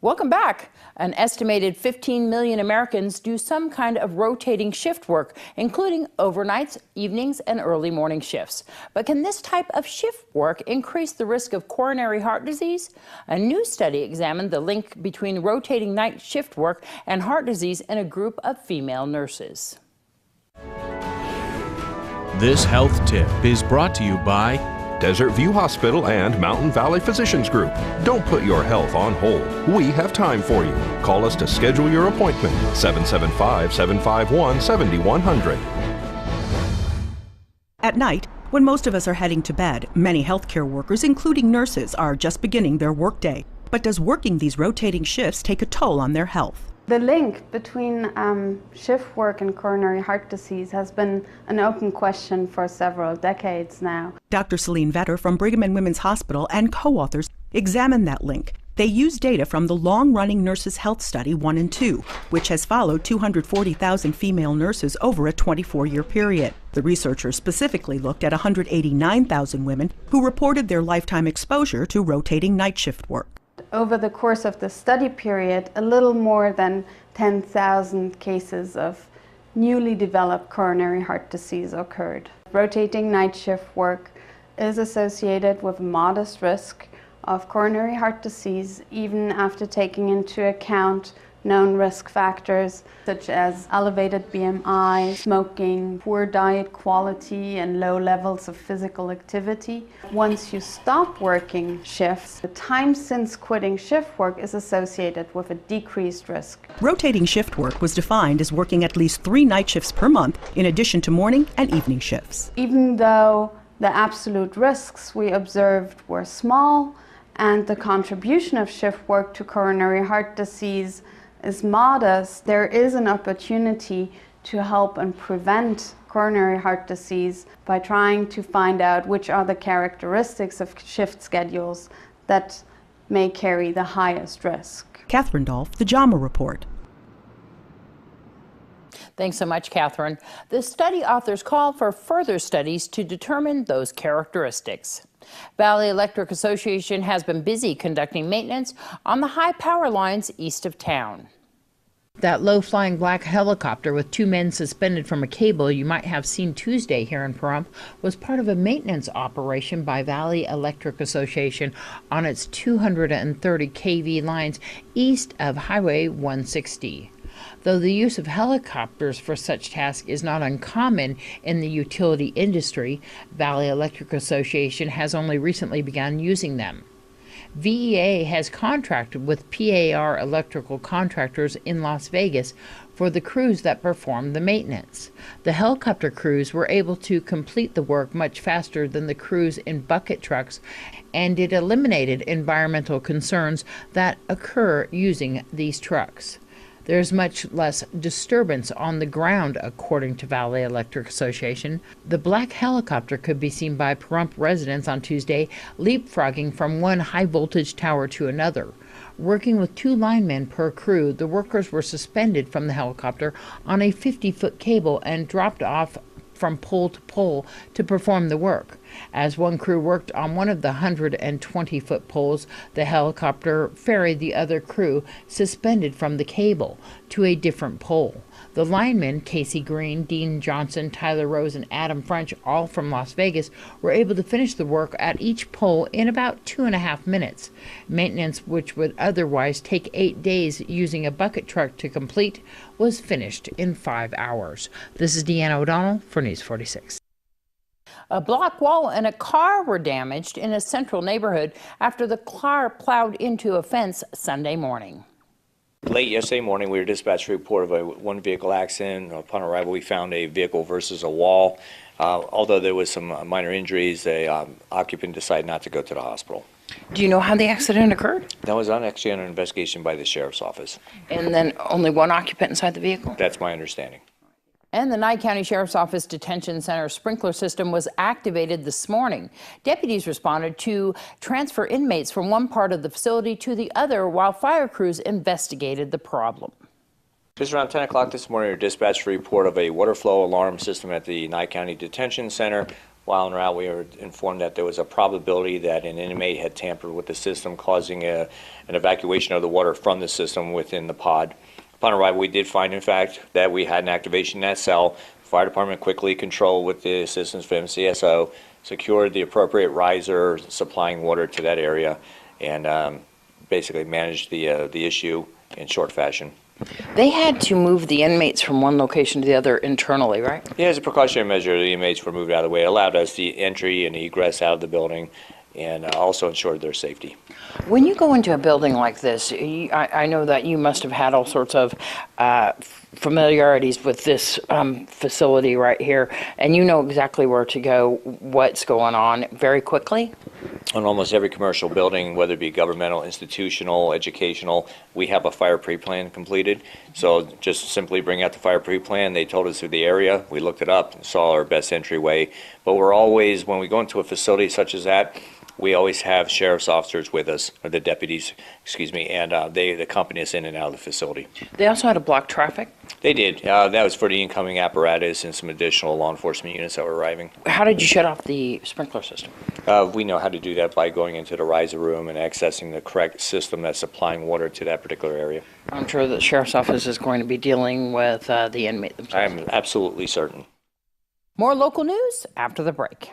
Welcome back. An estimated 15 million Americans do some kind of rotating shift work, including overnights, evenings, and early morning shifts. But can this type of shift work increase the risk of coronary heart disease? A new study examined the link between rotating night shift work and heart disease in a group of female nurses. This health tip is brought to you by Desert View Hospital and Mountain Valley Physicians Group. Don't put your health on hold. We have time for you. Call us to schedule your appointment. 775-751-7100. At night, when most of us are heading to bed, many healthcare workers, including nurses, are just beginning their workday. But does working these rotating shifts take a toll on their health? The link between shift work and coronary heart disease has been an open question for several decades now. Dr. Celine Vetter from Brigham and Women's Hospital and co-authors examined that link. They used data from the long-running Nurses' Health Study 1 and 2, which has followed 240,000 female nurses over a 24-year period. The researchers specifically looked at 189,000 women who reported their lifetime exposure to rotating night shift work. Over the course of the study period, a little more than 10,000 cases of newly developed coronary heart disease occurred. Rotating night shift work is associated with a modest risk of coronary heart disease, even after taking into account known risk factors such as elevated BMI, smoking, poor diet quality, and low levels of physical activity. Once you stop working shifts, the time since quitting shift work is associated with a decreased risk. Rotating shift work was defined as working at least 3 night shifts per month in addition to morning and evening shifts. Even though the absolute risks we observed were small and the contribution of shift work to coronary heart disease is modest, there is an opportunity to help and prevent coronary heart disease by trying to find out which are the characteristics of shift schedules that may carry the highest risk. Catherine Dolph, The JAMA Report. Thanks so much, Catherine. The study authors call for further studies to determine those characteristics. Valley Electric Association has been busy conducting maintenance on the high power lines east of town. That low-flying black helicopter with 2 men suspended from a cable you might have seen Tuesday here in Pahrump was part of a maintenance operation by Valley Electric Association on its 230 kV lines east of Highway 160. Though the use of helicopters for such tasks is not uncommon in the utility industry, Valley Electric Association has only recently begun using them. VEA has contracted with PAR electrical contractors in Las Vegas for the crews that perform the maintenance. The helicopter crews were able to complete the work much faster than the crews in bucket trucks, and it eliminated environmental concerns that occur using these trucks. There's much less disturbance on the ground, according to Valley Electric Association. The black helicopter could be seen by Pahrump residents on Tuesday, leapfrogging from one high-voltage tower to another. Working with 2 linemen per crew, the workers were suspended from the helicopter on a 50-foot cable and dropped off from pole to pole to perform the work. As one crew worked on one of the 120-foot poles, the helicopter ferried the other crew, suspended from the cable, to a different pole. The linemen, Casey Green, Dean Johnson, Tyler Rose, and Adam French, all from Las Vegas, were able to finish the work at each pole in about 2.5 minutes. Maintenance, which would otherwise take 8 days using a bucket truck to complete, was finished in 5 hours. This is Deanna O'Donnell for News 46. A block wall and a car were damaged in a central neighborhood after the car plowed into a fence Sunday morning. Late yesterday morning, we were dispatched a report of a one-vehicle accident. Upon arrival, we found a vehicle versus a wall. Although there was some minor injuries, the occupant decided not to go to the hospital. Do you know how the accident occurred? That was actually under investigation by the sheriff's office. And then only one occupant inside the vehicle? That's my understanding. And the Nye County Sheriff's Office Detention Center sprinkler system was activated this morning. Deputies responded to transfer inmates from one part of the facility to the other while fire crews investigated the problem. Just around 10 o'clock this morning, we dispatched a report of a water flow alarm system at the Nye County Detention Center. While en route, we were informed that there was a probability that an inmate had tampered with the system, causing an evacuation of the water from the system within the pod. Upon arrival, we did find, in fact, that we had an activation in that cell. Fire department quickly controlled, with the assistance from MCSO, secured the appropriate riser supplying water to that area, and basically managed the issue in short fashion. They had to move the inmates from one location to the other internally, right? Yeah, as a precautionary measure, the inmates were moved out of the way. It allowed us the entry and egress out of the building, and also ensured their safety. When you go into a building like this, I know that you must have had all sorts of familiarities with this facility right here, and you know exactly where to go, what's going on very quickly? On almost every commercial building, whether it be governmental, institutional, educational, we have a fire pre-plan completed. So just simply bring out the fire pre-plan. They told us through the area. We looked it up and saw our best entryway. But we're always, when we go into a facility such as that, we always have sheriff's officers with us, or the deputies, excuse me, and they accompany us in and out of the facility. They also had to block traffic? They did. That was for the incoming apparatus and some additional law enforcement units that were arriving. How did you shut off the sprinkler system? We know how to do that by going into the riser room and accessing the correct system that's supplying water to that particular area. I'm sure the sheriff's office is going to be dealing with the inmate themselves. I'm absolutely certain. More local news after the break.